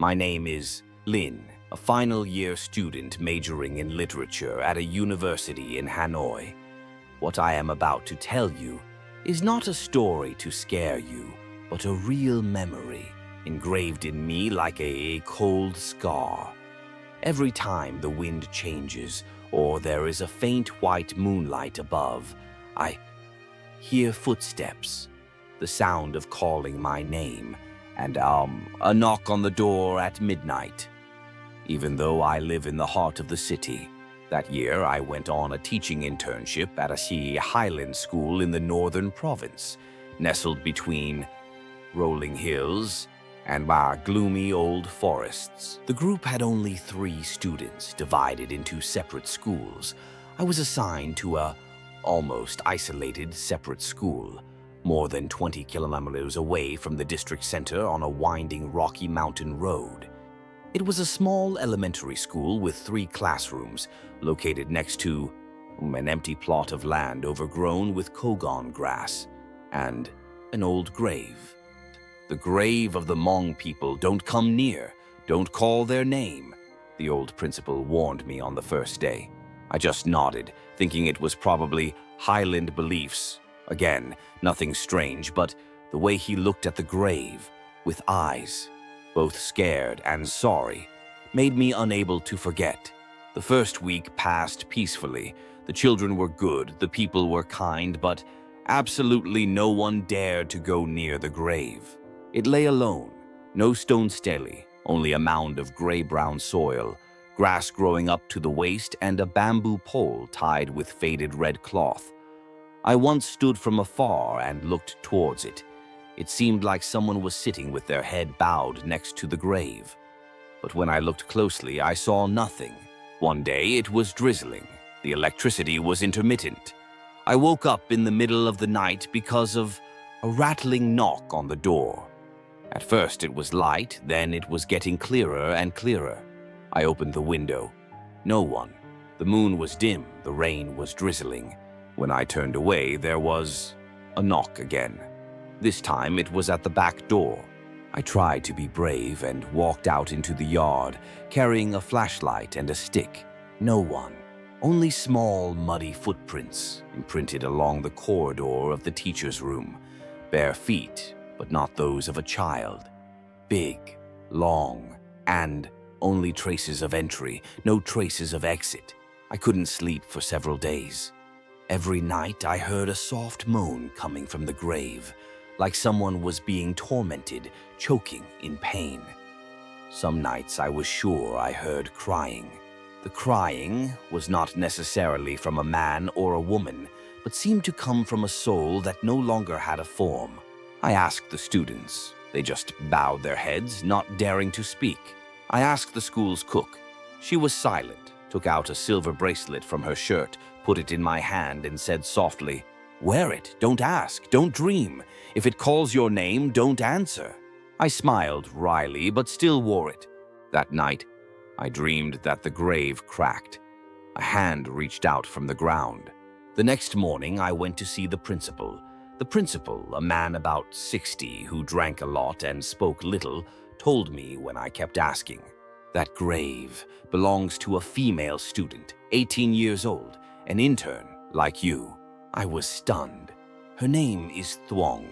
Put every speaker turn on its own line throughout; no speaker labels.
My name is Lin, a final year student majoring in literature at a university in Hanoi. What I am about to tell you is not a story to scare you, but a real memory engraved in me like a cold scar. Every time the wind changes or there is a faint white moonlight above, I hear footsteps, the sound of calling my name, and a knock on the door at midnight. Even though I live in the heart of the city, that year I went on a teaching internship at a Highland school in the northern province, nestled between rolling hills and gloomy old forests. The group had only 3 students divided into separate schools. I was assigned to a almost isolated separate school, more than 20 kilometers away from the district center on a winding Rocky Mountain road. It was a small elementary school with 3 classrooms located next to an empty plot of land overgrown with kogon grass and an old grave. The grave of the Hmong people. Don't come near. Don't call their name, the old principal warned me on the first day. I just nodded, thinking it was probably Highland beliefs. Again, nothing strange, but the way he looked at the grave, with eyes, both scared and sorry, made me unable to forget. The first week passed peacefully. The children were good, the people were kind, but absolutely no one dared to go near the grave. It lay alone, no stone stele, only a mound of gray-brown soil, grass growing up to the waist, and a bamboo pole tied with faded red cloth. I once stood from afar and looked towards it. It seemed like someone was sitting with their head bowed next to the grave. But when I looked closely, I saw nothing. One day it was drizzling. The electricity was intermittent. I woke up in the middle of the night because of a rattling knock on the door. At first it was light, then it was getting clearer and clearer. I opened the window. No one. The moon was dim, the rain was drizzling. When I turned away, there was a knock again. This time it was at the back door. I tried to be brave and walked out into the yard, carrying a flashlight and a stick. No one. Only small, muddy footprints imprinted along the corridor of the teacher's room. Bare feet, but not those of a child. Big, long, and only traces of entry, no traces of exit. I couldn't sleep for several days. Every night I heard a soft moan coming from the grave, like someone was being tormented, choking in pain. Some nights I was sure I heard crying. The crying was not necessarily from a man or a woman, but seemed to come from a soul that no longer had a form. I asked the students. They just bowed their heads, not daring to speak. I asked the school's cook. She was silent, took out a silver bracelet from her shirt, put it in my hand, and said softly, "Wear it, don't ask, don't dream. If it calls your name, don't answer." I smiled wryly, but still wore it. That night, I dreamed that the grave cracked. A hand reached out from the ground. The next morning, I went to see the principal. The principal, a man about 60 who drank a lot and spoke little, told me when I kept asking. That grave belongs to a female student, 18 years old, an intern like you. I was stunned. Her name is Thuong.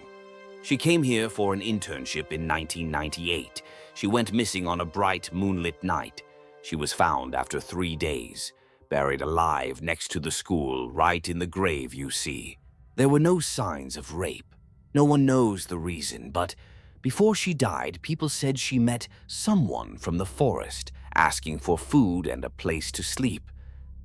She came here for an internship in 1998. She went missing on a bright moonlit night. She was found after 3 days, buried alive next to the school, right in the grave you see. There were no signs of rape. No one knows the reason, but before she died, people said she met someone from the forest, asking for food and a place to sleep.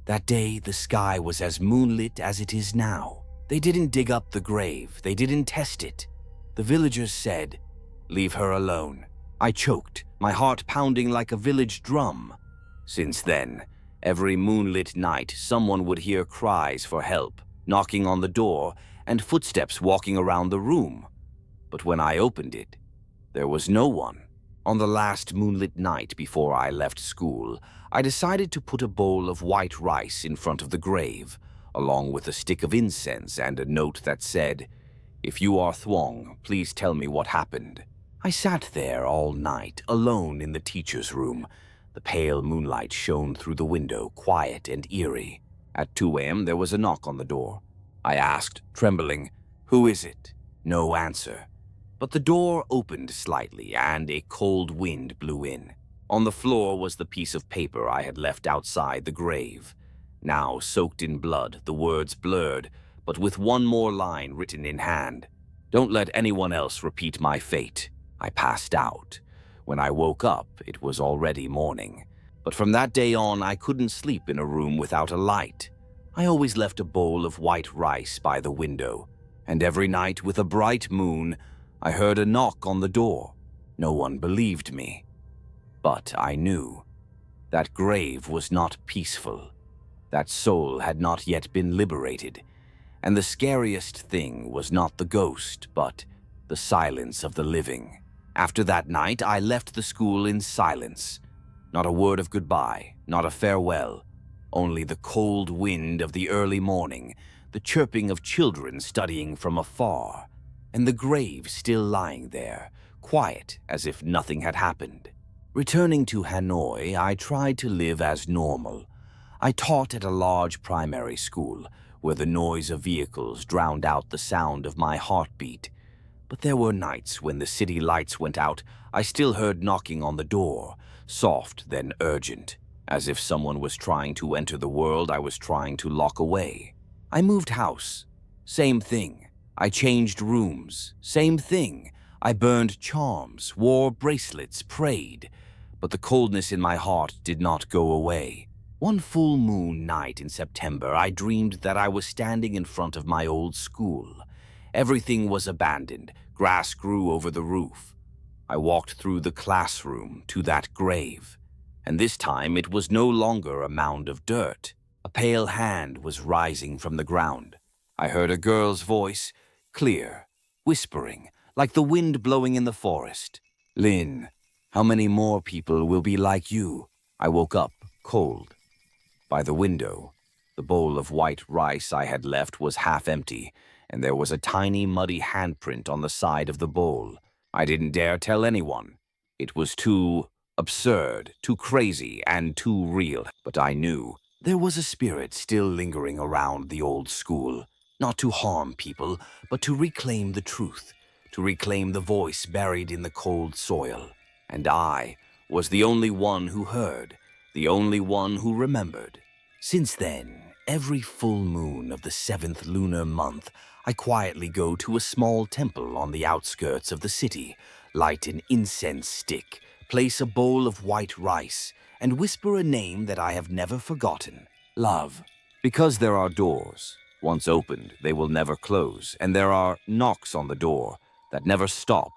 That day, the sky was as moonlit as it is now. They didn't dig up the grave. They didn't test it. The villagers said, "Leave her alone." I choked, my heart pounding like a village drum. Since then, every moonlit night, someone would hear cries for help, knocking on the door, and footsteps walking around the room. But when I opened it, there was no one. On the last moonlit night before I left school, I decided to put a bowl of white rice in front of the grave, along with a stick of incense and a note that said, "If you are Thuong, please tell me what happened." I sat there all night, alone in the teacher's room. The pale moonlight shone through the window, quiet and eerie. At 2 a.m., there was a knock on the door. I asked, trembling, "Who is it?" No answer. But the door opened slightly, and a cold wind blew in. On the floor was the piece of paper I had left outside the grave. Now soaked in blood, the words blurred, but with one more line written in hand. "Don't let anyone else repeat my fate." I passed out. When I woke up, it was already morning. But from that day on, I couldn't sleep in a room without a light. I always left a bowl of white rice by the window, and every night with a bright moon, I heard a knock on the door. No one believed me. But I knew. That grave was not peaceful. That soul had not yet been liberated. And the scariest thing was not the ghost, but the silence of the living. After that night, I left the school in silence. Not a word of goodbye, not a farewell. Only the cold wind of the early morning, the chirping of children studying from afar, and the grave still lying there, quiet as if nothing had happened. Returning to Hanoi, I tried to live as normal. I taught at a large primary school, where the noise of vehicles drowned out the sound of my heartbeat. But there were nights when the city lights went out, I still heard knocking on the door, soft then urgent, as if someone was trying to enter the world I was trying to lock away. I moved house. Same thing. I changed rooms. Same thing. I burned charms, wore bracelets, prayed. But the coldness in my heart did not go away. One full moon night in September, I dreamed that I was standing in front of my old school. Everything was abandoned. Grass grew over the roof. I walked through the classroom to that grave. And this time it was no longer a mound of dirt. A pale hand was rising from the ground. I heard a girl's voice, clear, whispering, like the wind blowing in the forest. "Lynn, how many more people will be like you?" I woke up, cold. By the window, the bowl of white rice I had left was half empty, and there was a tiny muddy handprint on the side of the bowl. I didn't dare tell anyone. It was too absurd, too crazy, and too real. But I knew there was a spirit still lingering around the old school, not to harm people, but to reclaim the truth, to reclaim the voice buried in the cold soil. And I was the only one who heard, the only one who remembered. Since then, every full moon of the 7th lunar month, I quietly go to a small temple on the outskirts of the city, light an incense stick, place a bowl of white rice, and whisper a name that I have never forgotten: love. Because there are doors. Once opened, they will never close, and there are knocks on the door that never stop